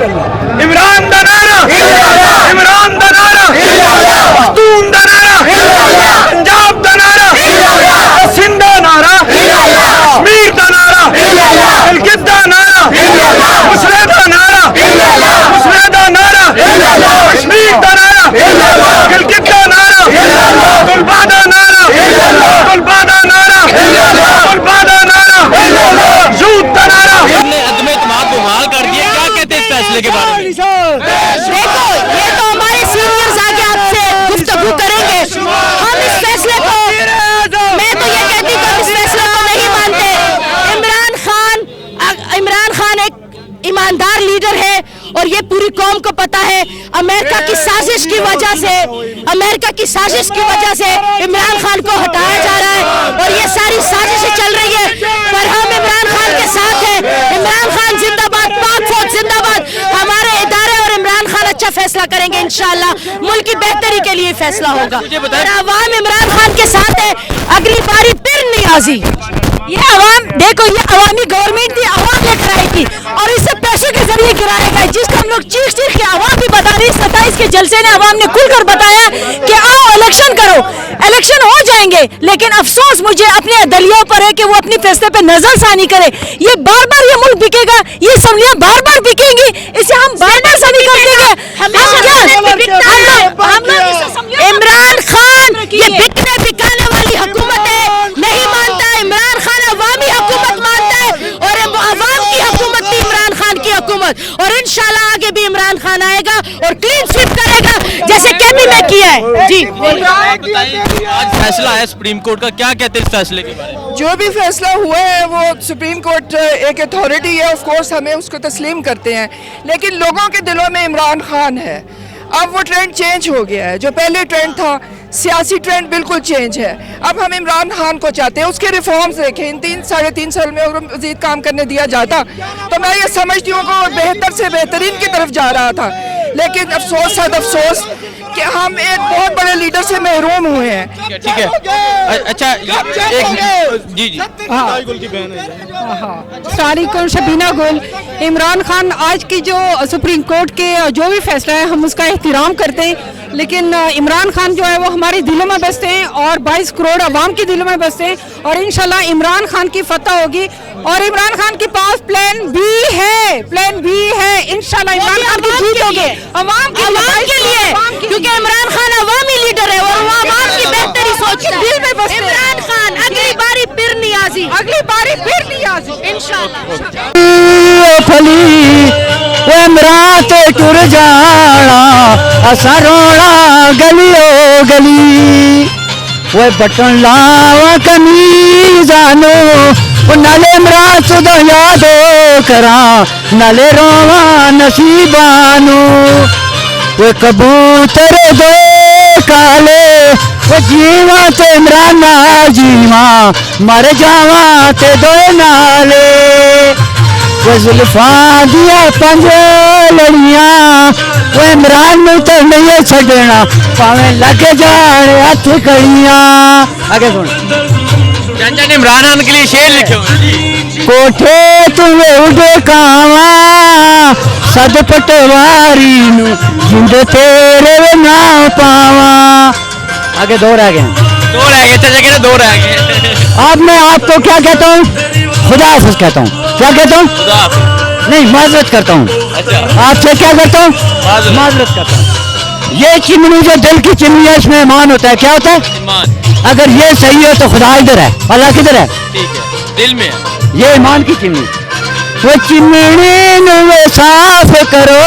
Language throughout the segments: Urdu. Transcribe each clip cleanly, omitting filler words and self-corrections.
عمران دا نعرہ، عمران دا نعرہ، پختون دا نعرہ، پنجاب دا نعرہ، سندھ دا نعرہ، کشمیر دا نعرہ، گلگت دا نعرہ، مسلح دا نعرہ، مسلح دا نعرہ، کشمیر دا نعرہ، گلگت دا نعرہ، طلبہ دا نعرہ، طلبہ دا نعرہ، طلبہ دا نعرہ، یوتھ دا نعرہ۔ عدم اعتماد کو حال کر دیا، کیا کہتے ہیں اس فیصلے کے بارے میں؟ دیکھو یہ تو ہمارے سینئرز آگے آپ سے گفتگو کریں گے، ہم اس فیصلے کو، میں تو یہ کہتی کہ ہم اس فیصلے کو نہیں مانتے۔ عمران خان ایک ایماندار لیڈر ہے اور یہ پوری قوم کو پتا ہے، امریکہ کی سازش کی وجہ سے عمران خان کو ہٹایا جا رہا ہے اور یہ ساری سازشیں چل رہی ہے، پر ہم عمران خان کے ساتھ ہیں۔ عمران خان زندہ باد، پاک فوج زندہ باد، ہمارے ادارے اور عمران خان اچھا فیصلہ کریں گے انشاءاللہ، ملک کی بہتری کے لیے فیصلہ ہوگا اور عوام عمران خان کے ساتھ ہے۔ اگلی باری پھر نیازی، یہ عوام دیکھو، یہ عوامی گورنمنٹ تھی، عوام لے کر آئی تھی اور اسے پیسوں کے ذریعے گرایا گیا، جس کو ہم لوگ چیخ کے عوام بھی بتا رہی۔ 27 کے جلسے نے عوام نے کھل کر بتایا کہ آؤ الیکشن کرو، الیکشن ہو جائیں گے، لیکن افسوس مجھے اپنے عدلیوں پر ہے کہ وہ اپنی فیصلے پہ نظر ثانی کرے۔ یہ بار بار یہ ملک بکے گا، یہ اسمبلیاں بار بار بکیں گی، اسے ہم بار بار ثانی کر دیں گے۔ عمران خان یہ بکنے بکانے والی حکومت ہے، نہیں مانتا عمران خان عوامی حکومت مانتا ہے اور عوام کی حکومت تھی عمران خان کی حکومت، اور انشاءاللہ آگے بھی عمران خان آئے گا اور کلین سویپ کرے گا جیسے کیپی میں کیا ہے۔ جی آج فیصلہ ہے سپریم کورٹ کا، کیا کہتے ہیں اس فیصلے کے بارے میں؟ جو بھی فیصلہ ہوا ہے وہ سپریم کورٹ ایک اتھارٹی ہے، آف کورس ہمیں اس کو تسلیم کرتے ہیں، لیکن لوگوں کے دلوں میں عمران خان ہے۔ اب وہ ٹرینڈ چینج ہو گیا ہے، جو پہلے ٹرینڈ تھا سیاسی ٹرینڈ بالکل چینج ہے۔ اب ہم عمران خان کو چاہتے ہیں، اس کے ریفارمز دیکھیں، ان 3-3.5 سال میں اگر مزید کام کرنے دیا جاتا تو میں یہ سمجھتی ہوں کہ وہ بہتر سے بہترین کی طرف جا رہا تھا، لیکن افسوس صد افسوس کہ ہم ایک بہت بڑے لیڈر سے محروم ہوئے ہیں۔ ٹھیک ہے، اچھا جی ساری کون شبینہ گل، عمران خان آج کی جو سپریم کورٹ کے جو بھی فیصلہ ہے ہم اس کا احترام کرتے ہیں، لیکن عمران خان جو ہے وہ ہمارے دلوں میں بستے ہیں اور 22 کروڑ عوام کے دلوں میں بستے ہیں، اور انشاءاللہ عمران خان کی فتح ہوگی، اور عمران خان کے پاس پلان بی ہے انشاءاللہ عمران خان کی جیت ہوگی عوام کے لیے، کیونکہ عمران خان عوامی لیڈر ہے اور وہ عوام کی بہتری سوچتا ہے۔ دل میں بستے ہیں عمران خان اگلی باری پھر نیازی انشاءاللہ۔ پھلی عمران تے ٹر جانا اسا رونا گلیو گلی، وہ بٹن لاوا کمیزانو نالے عمران سدو یادو کراں نالے رواں نصیبانو، وہ کبوتر دو کالے وہ جیواں تے عمران نال جیواں مر جاواں تے دو نالے، وہ زلفاں دیا 5 لڑیاں وہ عمران میں تو نہیں چھڈنا پاویں لگ جان ہاتھ کڑیاں۔ آگے سن، چاچا نے عمران خان کے لیے شعر لکھے ہوئے، کوٹھے تمہیں اڈے کاواں صد پٹواری نو جند تیرے نہ پاواں۔ آگے 2 رہ گئے، چاچا کہتے 2 رہ گئے۔ اب میں آپ کو کیا کہتا ہوں؟ خدا حافظ کہتا ہوں۔ کیا کہتا ہوں؟ خدا حافظ۔ نہیں، معذرت کرتا ہوں، آپ سے کیا کرتا ہوں؟ معذرت کرتا ہوں۔ یہ چمنی جو دل کی چمنی ہے، اس میں ایمان ہوتا ہے، کیا ہوتا ہے؟ ایمان۔ اگر یہ صحیح ہے تو خدا ادھر ہے، اللہ کدھر ہے؟ ٹھیک ہے، دل میں ہے۔ یہ ایمان کی چمنی، وہ چمنی نو صاف کرو،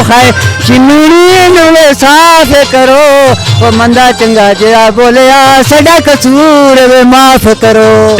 ہے چمنی نو صاف کرو، وہ مندہ چنگا جہا بولیا ساڈا قصور معاف کرو۔